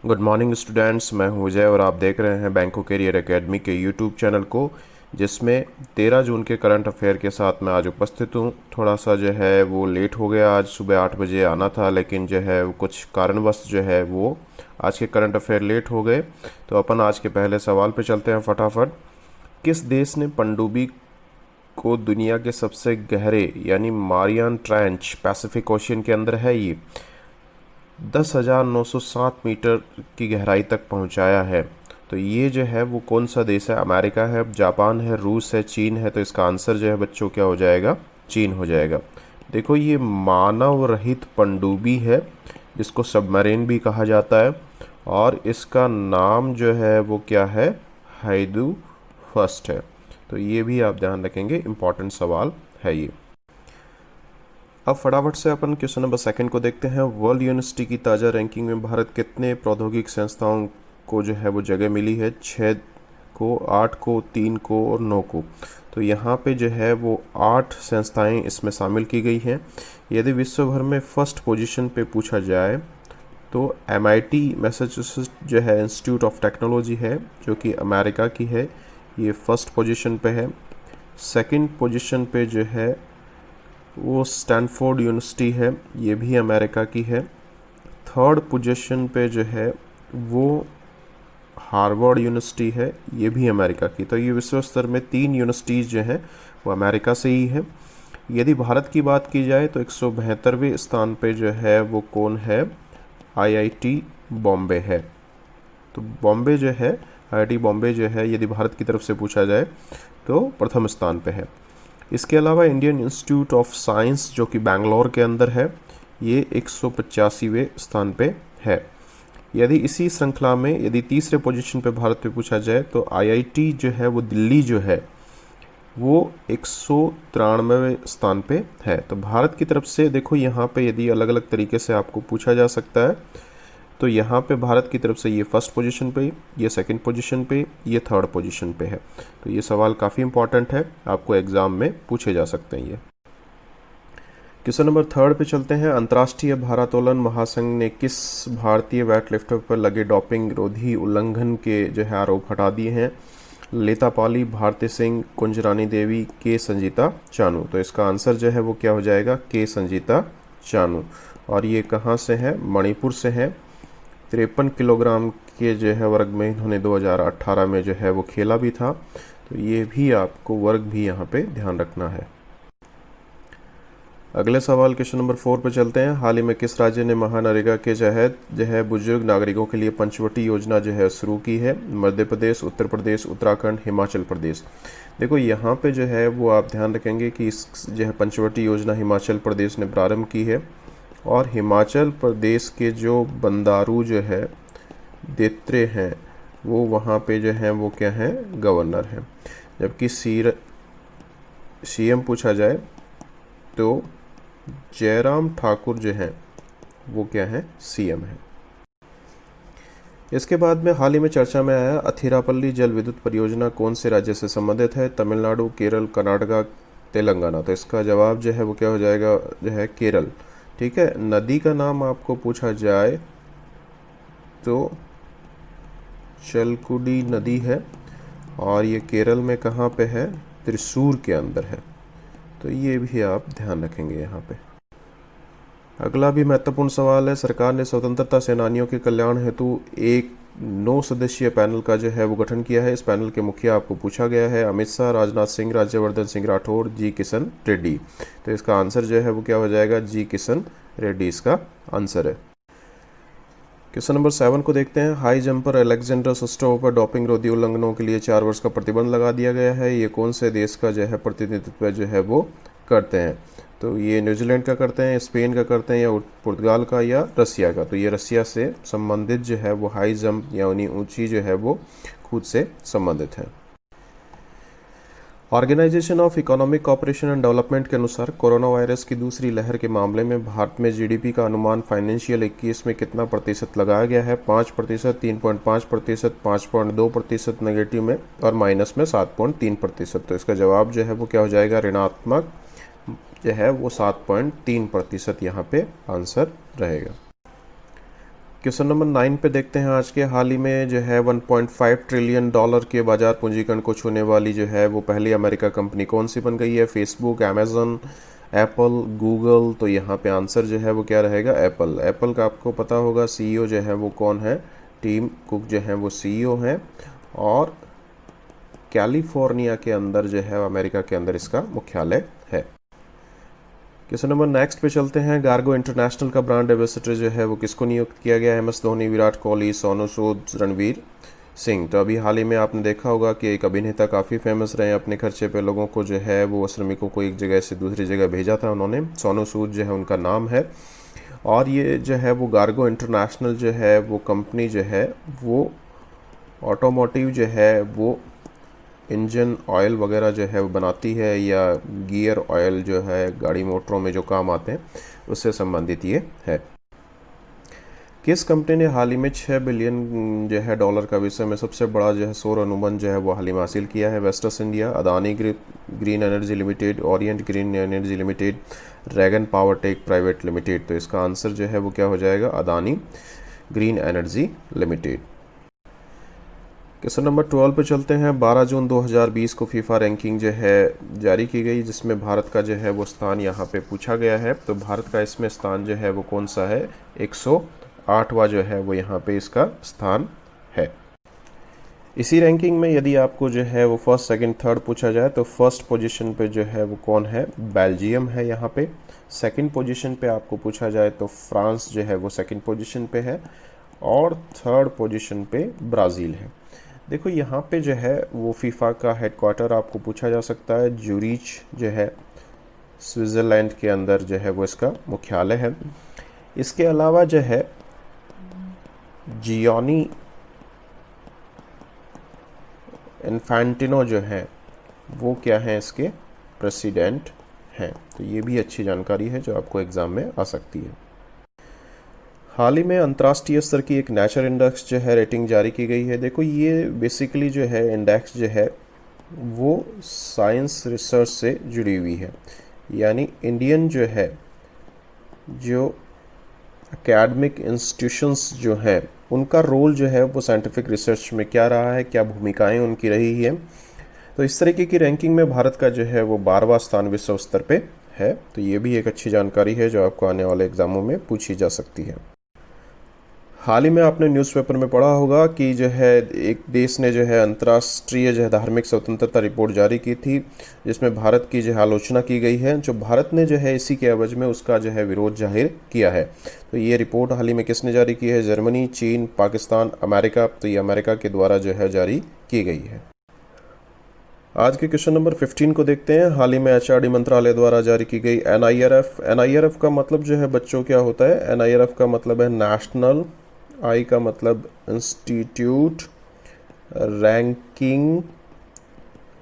Good morning students, मैं हूं विजय और आप देख रहे हैं बैंको कैरियर एकेडमी के यूट्यूब चैनल को, जिसमें 13 जून के करंट अफेयर के साथ मैं आज उपस्थित हूं। थोड़ा सा जो है वो लेट हो गया, आज सुबह 8 बजे आना था, लेकिन जो है वो कुछ कारणवश जो है वो आज के करंट अफेयर लेट हो गए। तो अपन आज के पहले सवाल पे चलते हैं फटाफट। किस देश ने पनडुब्बी को दुनिया के सबसे गहरे यानी मारियान ट्रेंच पैसिफिक ओशियन के अंदर है ये 10,907 मीटर की गहराई तक पहुंचाया है? तो ये जो है वो कौन सा देश है? अमेरिका है, जापान है, रूस है, चीन है? तो इसका आंसर जो है बच्चों क्या हो जाएगा? चीन हो जाएगा। देखो, ये मानव रहित पनडुब्बी है जिसको सबमरीन भी कहा जाता है, और इसका नाम जो है वो क्या है? हाइदू फर्स्ट है। तो ये भी आप ध्यान रखेंगे, इम्पॉर्टेंट सवाल है ये। अब फटाफट से अपन क्वेश्चन नंबर सेकंड को देखते हैं। वर्ल्ड यूनिवर्सिटी की ताज़ा रैंकिंग में भारत कितने प्रौद्योगिक संस्थाओं को जो है वो जगह मिली है? 6 को, 8 को, 3 को और 9 को। तो यहाँ पे जो है वो 8 संस्थाएं इसमें शामिल की गई हैं। यदि विश्व भर में फर्स्ट पोजीशन पे पूछा जाए तो MIT मैसाचुसेट्स जो है इंस्टीट्यूट ऑफ टेक्नोलॉजी है, जो कि अमेरिका की है, ये फर्स्ट पोजीशन पे है। सेकंड पोजीशन पे जो है वो स्टैनफोर्ड यूनिवर्सिटी है, ये भी अमेरिका की है। थर्ड पोजीशन पे जो है वो हार्वर्ड यूनिवर्सिटी है, ये भी अमेरिका की। तो ये विश्व स्तर में 3 यूनिवर्सिटीज़ जो हैं वो अमेरिका से ही है। यदि भारत की बात की जाए तो 172वें स्थान पे जो है वो कौन है? IIT बॉम्बे है। तो बॉम्बे जो है, IIT बॉम्बे जो है, यदि भारत की तरफ से पूछा जाए तो प्रथम स्थान पे है। इसके अलावा इंडियन इंस्टीट्यूट ऑफ साइंस जो कि बैंगलोर के अंदर है, ये 185वें स्थान पे है। यदि इसी श्रृंखला में यदि तीसरे पोजीशन पे भारत पे पूछा जाए तो IIT जो है वो दिल्ली जो है वो 193वें स्थान पे है। तो भारत की तरफ से देखो, यहाँ पे यदि अलग अलग तरीके से आपको पूछा जा सकता है, तो यहाँ पे भारत की तरफ से ये फर्स्ट पोजीशन पे, ये सेकंड पोजीशन पे, ये थर्ड पोजीशन पे है। तो ये सवाल काफ़ी इंपॉर्टेंट है, आपको एग्जाम में पूछे जा सकते हैं ये। क्वेश्चन नंबर थर्ड पे चलते हैं। अंतर्राष्ट्रीय भारोत्तोलन महासंघ ने किस भारतीय वेटलिफ्टर पर लगे डोपिंग रोधी उल्लंघन के जो है आरोप हटा दिए हैं? ललिता पाली, भारती सिंह, कुंजरानी देवी, के संजीता चानू। तो इसका आंसर जो है वो क्या हो जाएगा? के संजीता चानू। और ये कहाँ से है? मणिपुर से है। 53 किलोग्राम के जो है वर्ग में इन्होंने 2018 में जो है वो खेला भी था। तो ये भी आपको वर्ग भी यहाँ पे ध्यान रखना है। अगले सवाल क्वेश्चन नंबर 4 पे चलते हैं। हाल ही में किस राज्य ने महानरेगा के तहत जो है बुजुर्ग नागरिकों के लिए पंचवटी योजना जो है शुरू की है? मध्य प्रदेश, उत्तर प्रदेश, उत्तराखंड, हिमाचल प्रदेश। देखो, यहाँ पे जो है वो आप ध्यान रखेंगे कि इस जो है पंचवटी योजना हिमाचल प्रदेश ने प्रारंभ की है, और हिमाचल प्रदेश के जो बंदारू जो है देत्रे हैं वो वहाँ पे जो है वो क्या है? गवर्नर हैं। जबकि CM पूछा जाए तो जयराम ठाकुर जो हैं वो क्या है? CM है। इसके बाद में हाल ही में चर्चा में आया अथिरापल्ली जल विद्युत परियोजना कौन से राज्य से संबंधित है? तमिलनाडु, केरल, कर्नाटका, तेलंगाना। तो इसका जवाब जो है वो क्या हो जाएगा? जो है केरल। ठीक है। नदी का नाम आपको पूछा जाए तो चलकुडी नदी है, और ये केरल में कहाँ पे है? त्रिशूर के अंदर है। तो ये भी आप ध्यान रखेंगे यहाँ पे। अगला भी महत्वपूर्ण सवाल है। सरकार ने स्वतंत्रता सेनानियों के कल्याण हेतु एक 9 सदस्यीय पैनल का जो है वो गठन किया है। इस पैनल के मुखिया आपको पूछा गया है अमित शाह, राजनाथ सिंह, राज्यवर्धन सिंह राठौड़, जी किशन रेड्डी। तो इसका आंसर जो है वो क्या हो जाएगा? जी किशन रेड्डी इसका आंसर है। क्वेश्चन नंबर 7 को देखते हैं। हाई जंपर अलेक्जेंडर सोस्टोव पर डोपिंग रोधी उल्लंघनों के लिए 4 वर्ष का प्रतिबंध लगा दिया गया है। ये कौन से देश का जो है प्रतिनिधित्व जो है वो करते हैं? तो ये न्यूजीलैंड का करते हैं, स्पेन का करते हैं, या पुर्तगाल का, या रसिया का? तो ये रसिया से संबंधित जो है वो हाई जंप या ऊंची जो है वो कूद से संबंधित है। Organisation of economic cooperation and development के अनुसार कोरोना वायरस की दूसरी लहर के मामले में भारत में GDP का अनुमान फाइनेंशियल 21 में कितना प्रतिशत लगाया गया है? 5%, 3.5%, 5.2% नेगेटिव में, और माइनस में 7.3%। तो इसका जवाब जो है वो क्या हो जाएगा? ऋणात्मक जो है वो 7.3% यहाँ पे आंसर रहेगा। क्वेश्चन नंबर 9 पे देखते हैं आज के हाल ही में जो है 1.5 ट्रिलियन डॉलर के बाजार पूंजीकरण को छूने वाली जो है वो पहली अमेरिका कंपनी कौन सी बन गई है? Facebook, Amazon, Apple, Google. तो यहाँ पे आंसर जो है वो क्या रहेगा? एप्पल। एप्पल का आपको पता होगा सीईओ जो है वो कौन है? टिम कुक जो है वो सीईओ हैं और कैलिफोर्निया के अंदर जो है अमेरिका के अंदर इसका मुख्यालय है। क्वेश्चन नंबर नेक्स्ट पे चलते हैं। गार्गो इंटरनेशनल का ब्रांड एम्बेसडर जो है वो किसको नियुक्त किया गया है? M S Dhoni, Virat Kohli, Sonu Sood, Ranveer Singh. तो अभी हाल ही में आपने देखा होगा कि एक अभिनेता काफ़ी फेमस रहे, अपने खर्चे पे लोगों को जो है वो श्रमिकों को एक जगह से दूसरी जगह भेजा था उन्होंने। सोनू सूद जो है उनका नाम है। और ये जो है वो गार्गो इंटरनेशनल जो है वो कंपनी जो है वो ऑटोमोटिव जो है वो इंजन ऑयल वगैरह जो है वो बनाती है, या गियर ऑयल जो है गाड़ी मोटरों में जो काम आते हैं उससे संबंधित ये है। किस कंपनी ने हाल ही में 6 बिलियन जो है डॉलर का विश्व में सबसे बड़ा जो है सौर अनुबंध जो है वो हाल ही में हासिल किया है? वेस्टर्स India, Adani green energy limited, orient green energy limited, dragon power tech private limited. तो इसका आंसर जो है वो क्या हो जाएगा? Adani green energy limited. Question number 12 पे चलते हैं। 12 जून 2020 को फीफा रैंकिंग जो है जारी की गई, जिसमें भारत का जो है वो स्थान यहाँ पे पूछा गया है। तो भारत का इसमें स्थान जो है वो कौन सा है? 108वां जो है वो यहाँ पे इसका स्थान है। इसी रैंकिंग में यदि आपको जो है वो फर्स्ट, सेकंड, थर्ड पूछा जाए तो फर्स्ट पोजीशन पे जो है वो कौन है? बेल्जियम है यहाँ पे। सेकंड पोजीशन पे आपको पूछा जाए तो फ्रांस जो है वो सेकंड पोजीशन पे है, और थर्ड पोजीशन पे ब्राज़ील है। देखो यहाँ पे जो है वो फीफा का हेडक्वार्टर आपको पूछा जा सकता है। ज्यूरिच जो है स्विट्ज़रलैंड के अंदर जो है वो इसका मुख्यालय है। इसके अलावा जो है जियोनी इन्फैंटिनो जो है वो क्या है? इसके प्रेसिडेंट हैं। तो ये भी अच्छी जानकारी है जो आपको एग्ज़ाम में आ सकती है। हाल ही में अंतर्राष्ट्रीय स्तर की एक नेचर इंडेक्स जो है रेटिंग जारी की गई है। देखो ये बेसिकली जो है इंडेक्स जो है वो साइंस रिसर्च से जुड़ी हुई है, यानी इंडियन जो है जो एकेडमिक इंस्टीट्यूशंस जो हैं उनका रोल जो है वो साइंटिफिक रिसर्च में क्या रहा है, क्या भूमिकाएं उनकी रही है। तो इस तरीके की रैंकिंग में भारत का जो है वो 12वां स्थान विश्व स्तर पे है। तो ये भी एक अच्छी जानकारी है जो आपको आने वाले एग्जामों में पूछी जा सकती है। हाल ही में आपने न्यूज़पेपर में पढ़ा होगा कि जो है एक देश ने जो है अंतर्राष्ट्रीय जो है धार्मिक स्वतंत्रता रिपोर्ट जारी की थी, जिसमें भारत की जो है आलोचना की गई है। जो भारत ने जो है इसी के एवज में उसका जो है विरोध जाहिर किया है। तो ये रिपोर्ट हाल ही में किसने जारी की है? जर्मनी, चीन, पाकिस्तान, अमेरिका। तो ये अमेरिका के द्वारा जो है जारी की गई है। आज के क्वेश्चन नंबर 15 को देखते हैं। हाल ही में एचआरडी मंत्रालय द्वारा जारी की गई एनआईआरएफ। एनआईआरएफ का मतलब जो है बच्चों क्या होता है? एनआईआरएफ का मतलब है नेशनल, आई का मतलब इंस्टीट्यूट रैंकिंग,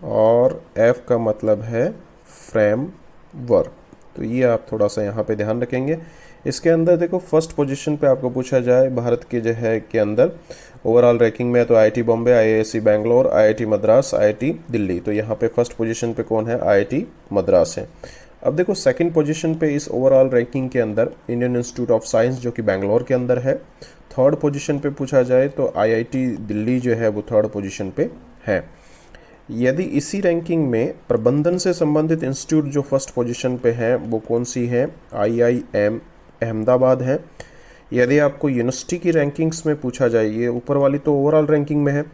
और एफ का मतलब है फ्रेमवर्क। तो ये आप थोड़ा सा यहाँ पे ध्यान रखेंगे। इसके अंदर देखो फर्स्ट पोजीशन पे आपको पूछा जाए भारत के जो है के अंदर ओवरऑल रैंकिंग में, तो IIT Bombay, IISc Bangalore, IIT Madras, IIT Delhi. तो यहाँ पे फर्स्ट पोजीशन पे कौन है? आईआईटी मद्रास है। अब देखो सेकंड पोजीशन पे इस ओवरऑल रैंकिंग के अंदर इंडियन इंस्टीट्यूट ऑफ साइंस जो कि बैंगलोर के अंदर है। थर्ड पोजीशन पे पूछा जाए तो आईआईटी दिल्ली जो है वो थर्ड पोजीशन पे है। यदि इसी रैंकिंग में प्रबंधन से संबंधित इंस्टीट्यूट जो फर्स्ट पोजीशन पे है वो कौन सी है? आईआईएम अहमदाबाद है। यदि आपको यूनिवर्सिटी की रैंकिंग्स में पूछा जाए, ये ऊपर वाली तो ओवरऑल रैंकिंग में है,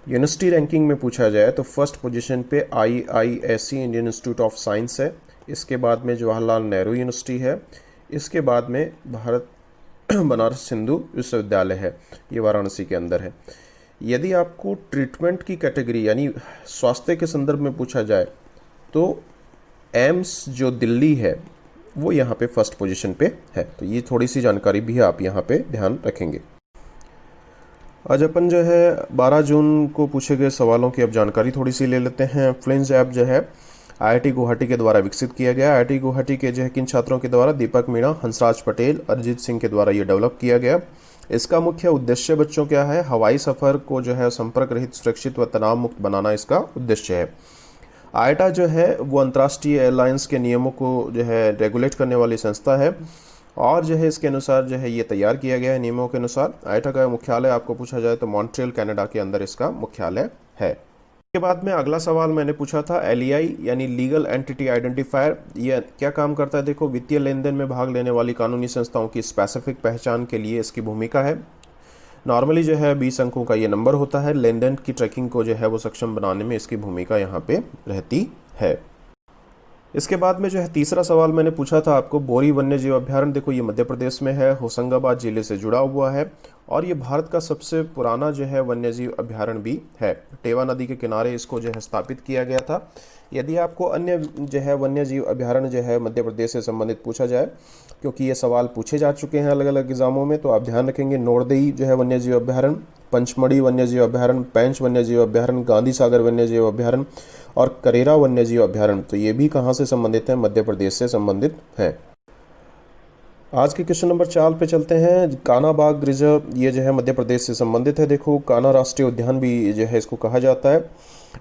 यूनिवर्सिटी रैंकिंग में पूछा जाए तो फर्स्ट पोजीशन पे IISc Indian institute of science है। इसके बाद में जवाहरलाल नेहरू यूनिवर्सिटी है। इसके बाद में भारत बनारस हिंदू विश्वविद्यालय है, ये वाराणसी के अंदर है। यदि आपको ट्रीटमेंट की कैटेगरी यानी स्वास्थ्य के संदर्भ में पूछा जाए तो एम्स जो दिल्ली है वो यहाँ पे फर्स्ट पोजीशन पे है। तो ये थोड़ी सी जानकारी भी आप यहाँ पे ध्यान रखेंगे। आज अपन जो है 12 जून को पूछे गए सवालों की अब जानकारी थोड़ी सी ले लेते हैं। फ्लिंज ऐप जो है आईआईटी गुवाहाटी के द्वारा विकसित किया गया। आईआईटी गुवाहाटी के जो है किन छात्रों के द्वारा? दीपक मीणा, हंसराज पटेल, अरिजीत सिंह के द्वारा ये डेवलप किया गया। इसका मुख्य उद्देश्य बच्चों क्या है? हवाई सफ़र को जो है संपर्क रहित, सुरक्षित व तनाव मुक्त बनाना इसका उद्देश्य है। आईटा जो है वो अंतर्राष्ट्रीय एयरलाइंस के नियमों को जो है रेगुलेट करने वाली संस्था है। और जो है इसके अनुसार जो है ये तैयार किया गया है नियमों के अनुसार। आईटा का मुख्यालय आपको पूछा जाए तो मॉन्ट्रियल कनाडा के अंदर इसका मुख्यालय है। के बाद में अगला सवाल मैंने पूछा था एलईआई यानी लीगल एंटिटी आइडेंटिफायर, ये क्या काम करता है। देखो वित्तीय लेन देन में भाग लेने वाली कानूनी संस्थाओं की स्पेसिफिक पहचान के लिए इसकी भूमिका है। नॉर्मली जो है 20 अंकों का ये नंबर होता है। लेन देन की ट्रैकिंग को जो है वो सक्षम बनाने में इसकी भूमिका यहाँ पे रहती है। इसके बाद में जो है तीसरा सवाल मैंने पूछा था आपको बोरी वन्य जीव अभ्यारण्य। देखो ये मध्य प्रदेश में है, होशंगाबाद जिले से जुड़ा हुआ है और ये भारत का सबसे पुराना जो है वन्य जीव अभ्यारण्य भी है। टेवा नदी के किनारे इसको जो है स्थापित किया गया था। यदि आपको अन्य जो है वन्य जीव अभ्यारण्य जो है मध्य प्रदेश से संबंधित पूछा जाए, क्योंकि ये सवाल पूछे जा चुके हैं अलग अलग एग्जामों में, तो आप ध्यान रखेंगे नोरदई जो है वन्य जीव अभ्यारण्य, पंचमढ़ी वन्य जीव अभ्यारण्य, पेंच वन्य जीव अभ्यारण्य, गांधी सागर वन्य जीव अभ्यारण्य और करेरा वन्य जीव अभ्यारण्य, तो ये भी कहाँ से संबंधित है, मध्य प्रदेश से संबंधित है। आज के क्वेश्चन नंबर 4 पे चलते हैं। कान्हा बाग रिजर्व, ये जो है मध्य प्रदेश से संबंधित है। देखो कान्हा राष्ट्रीय उद्यान भी जो है इसको कहा जाता है।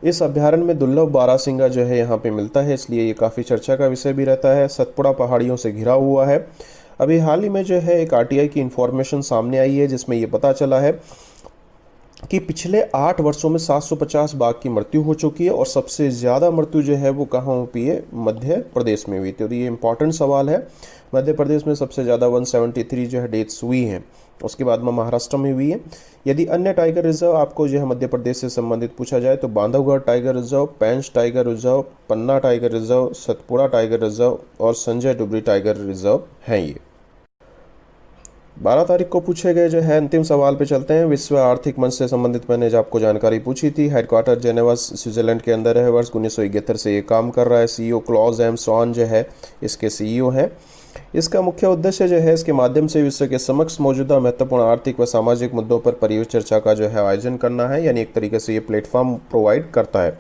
इस अभ्यारण्य में दुर्लभ बारहसिंगा जो है यहाँ पे मिलता है, इसलिए ये काफ़ी चर्चा का विषय भी रहता है। सतपुड़ा पहाड़ियों से घिरा हुआ है। अभी हाल ही में जो है एक आरटीआई की इन्फॉर्मेशन सामने आई है जिसमें ये पता चला है कि पिछले 8 वर्षों में 750 बाघ की मृत्यु हो चुकी है और सबसे ज़्यादा मृत्यु जो है वो कहाँ हुई है, मध्य प्रदेश में हुई थी। और ये इंपॉर्टेंट सवाल है। मध्य प्रदेश में सबसे ज़्यादा 173 जो है डेथ्स हुई हैं। उसके बाद में महाराष्ट्र में हुई है। यदि अन्य टाइगर रिजर्व आपको जो है मध्य प्रदेश से संबंधित पूछा जाए तो Bandhavgarh tiger reserve, Pench tiger reserve, Panna tiger reserve, Satpura tiger reserve और संजय डुबरी टाइगर रिजर्व हैं। ये 12 तारीख को पूछे गए जो है अंतिम सवाल पे चलते हैं। विश्व आर्थिक मंच से संबंधित मैंने जो आपको जानकारी पूछी थी, हेडक्वार्टर जेनेवा स्विट्जरलैंड के अंदर है। वर्ष 1971 से ये काम कर रहा है। सीईओ क्लॉज एम स्वान जो है इसके सीईओ हैं। इसका मुख्य उद्देश्य जो है इसके माध्यम से विश्व के समक्ष मौजूदा महत्वपूर्ण आर्थिक व सामाजिक मुद्दों पर परिचर्चा का जो है आयोजन करना है, यानी एक तरीके से ये प्लेटफॉर्म प्रोवाइड करता है।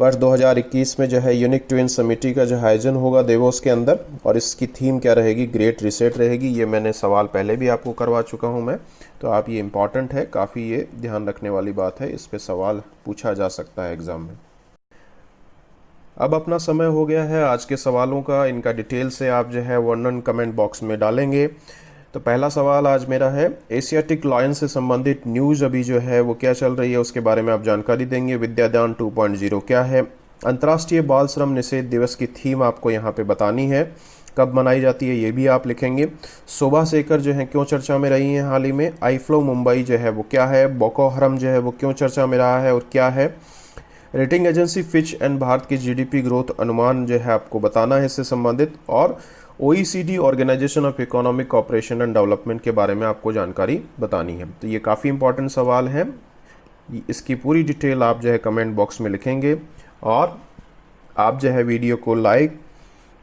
वर्ष 2021 में जो है यूनिक ट्विन समिटी का जो आयोजन होगा देवोस के अंदर और इसकी थीम क्या रहेगी, ग्रेट रिसेट रहेगी। ये मैंने सवाल पहले भी आपको करवा चुका हूँ मैं, तो आप ये इम्पॉर्टेंट है, काफ़ी ये ध्यान रखने वाली बात है। इस पे सवाल पूछा जा सकता है एग्ज़ाम में। अब अपना समय हो गया है आज के सवालों का। इनका डिटेल से आप जो है वर्णन कमेंट बॉक्स में डालेंगे। तो पहला सवाल आज मेरा है, एशियाटिक लायन से संबंधित न्यूज़ अभी जो है वो क्या चल रही है उसके बारे में आप जानकारी देंगे। विद्यादान 2.0 क्या है। अंतर्राष्ट्रीय बाल श्रम निषेध दिवस की थीम आपको यहाँ पे बतानी है, कब मनाई जाती है ये भी आप लिखेंगे। शोभा सेकर जो है क्यों चर्चा में रही हैं हाल ही में। आईफ्लो मुंबई जो है वो क्या है। बोको हरम जो है वो क्यों चर्चा में रहा है और क्या है। Rating agency Fitch and Bharat की जीडीपी ग्रोथ अनुमान जो है आपको बताना है इससे संबंधित। और OECD organisation of economic cooperation and development के बारे में आपको जानकारी बतानी है। तो ये काफ़ी इंपॉर्टेंट सवाल है। इसकी पूरी डिटेल आप जो है कमेंट बॉक्स में लिखेंगे और आप जो है वीडियो को लाइक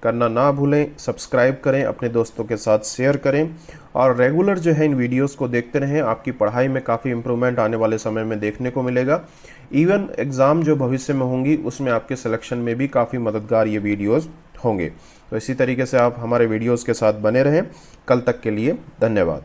करना ना भूलें, सब्सक्राइब करें, अपने दोस्तों के साथ शेयर करें और रेगुलर जो है इन वीडियोस को देखते रहें। आपकी पढ़ाई में काफ़ी इंप्रूवमेंट आने वाले समय में देखने को मिलेगा। इवन एग्ज़ाम जो भविष्य में होंगी उसमें आपके सिलेक्शन में भी काफ़ी मददगार ये वीडियोस होंगे। तो इसी तरीके से आप हमारे वीडियोस के साथ बने रहें। कल तक के लिए धन्यवाद।